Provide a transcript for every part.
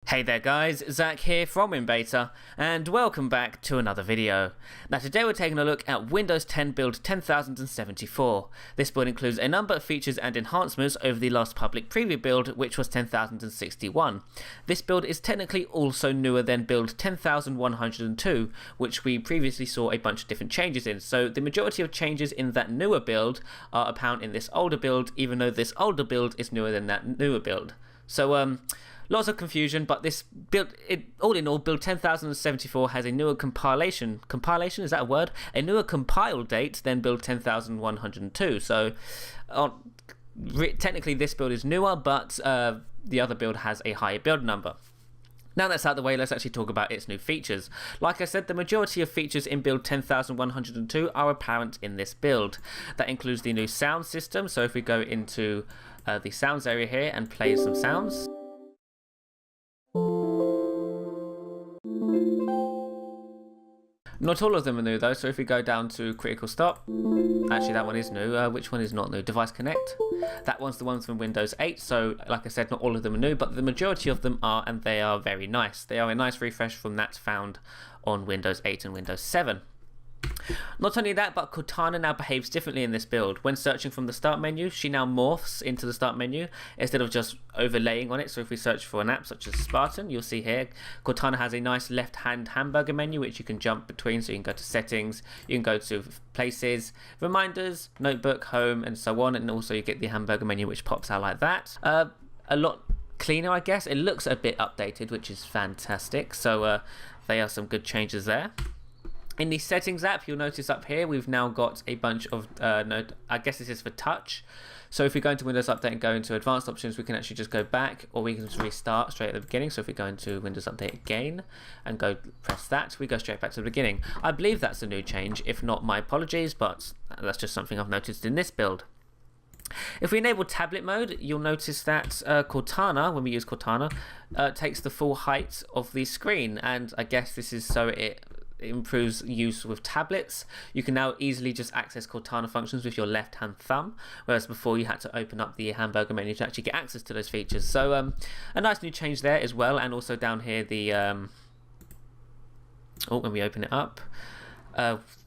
Hey there guys, Zach here from InBeta, and welcome back to another video. Now today we're taking a look at Windows 10 build 10,074. This build includes a number of features and enhancements over the last public preview build, which was 10,061. This build is technically also newer than build 10,102, which we previously saw a bunch of different changes in. So the majority of changes in that newer build are apparent in this older build, even though this older build is newer than that newer build. So lots of confusion, but this build, all in all, build 10,074 has a newer compilation, is that a word? A newer compile date than build 10,102. So technically this build is newer, but the other build has a higher build number. Now that's out of the way, let's actually talk about its new features. Like I said, the majority of features in build 10,102 are apparent in this build. That includes the new sound system, so if we go into the sounds area here and play some sounds. Not all of them are new though, so if we go down to critical stop, actually that one is new. Which one is not new? Device connect. That one's the ones from Windows 8, so like I said, not all of them are new, but the majority of them are, and they are very nice. They are a nice refresh from that found on Windows 8 and Windows 7. Not only that, but Cortana now behaves differently in this build. When searching from the start menu, she now morphs into the start menu instead of just overlaying on it. So if we search for an app such as Spartan, you'll see here Cortana has a nice left hand hamburger menu which you can jump between. So you can go to settings, you can go to places, reminders, notebook, home, and so on, and also you get the hamburger menu which pops out like that. A lot cleaner, I guess. It looks a bit updated, which is fantastic. So there are some good changes there. In the settings app, you'll notice up here we've now got a bunch of I guess this is for touch. So if we go into Windows Update and go into advanced options, we can actually just go back, or we can just restart straight at the beginning. So if we go into Windows Update again and go press that, we go straight back to the beginning. I believe that's a new change. If not, my apologies, but that's just something I've noticed in this build. If we enable tablet mode, you'll notice that Cortana, when we use Cortana, takes the full height of the screen, and I guess this is so it improves use with tablets. You can now easily just access Cortana functions with your left hand thumb, whereas before you had to open up the hamburger menu to actually get access to those features. So a nice new change there as well. And also down here the when we open it up,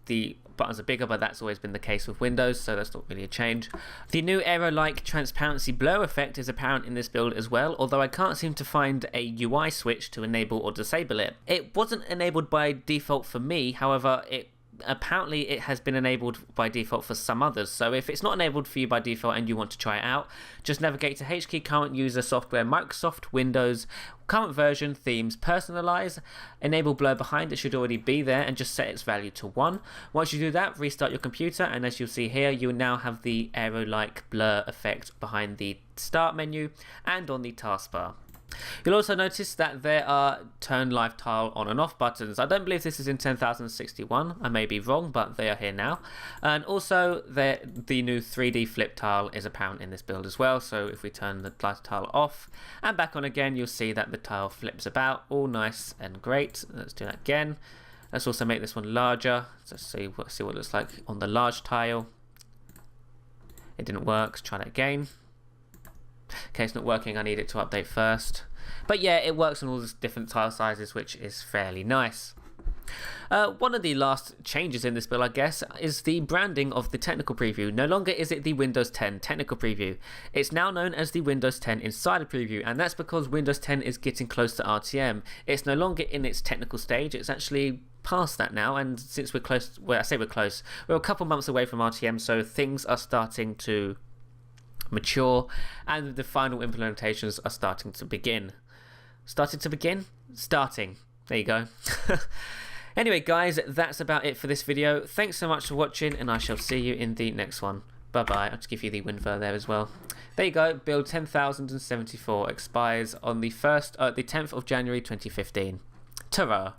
the buttons are bigger, but that's always been the case with Windows, so that's not really a change. The new arrow-like transparency blur effect is apparent in this build as well, although I can't seem to find a UI switch to enable or disable it. It wasn't enabled by default for me, however, apparently it has been enabled by default for some others. So if it's not enabled for you by default and you want to try it out, just navigate to HKey current user software, Microsoft Windows, current version, themes, personalize, enable blur behind. It should already be there, and just set its value to 1. Once you do that, restart your computer, and as you'll see here, you now have the arrow-like blur effect behind the start menu and on the taskbar. You'll also notice that there are turn live tile on and off buttons. I don't believe this is in 10,061, I may be wrong, but they are here now. And also the new 3D flip tile is apparent in this build as well. So if we turn the live tile off and back on again, you'll see that the tile flips about, all nice and great. Let's do that again. Let's also make this one larger. Let's see what it looks like on the large tile. It didn't work, let's try that again. Okay, it's not working, I need it to update first. But yeah, it works on all these different tile sizes, which is fairly nice. One of the last changes in this build, I guess, is the branding of the technical preview. No longer is it the Windows 10 technical preview. It's now known as the Windows 10 Insider Preview, and that's because Windows 10 is getting close to RTM. It's no longer in its technical stage, it's actually past that now, and since we're close, well, I say we're close, we're a couple months away from RTM, so things are starting to mature, and the final implementations are starting to begin. Starting. There you go. Anyway guys, that's about it for this video. Thanks so much for watching, and I shall see you in the next one. Bye bye. I'll just give you the WinVer there as well. There you go. Build 10,074 expires on the 10th of January 2015. Ta-ra.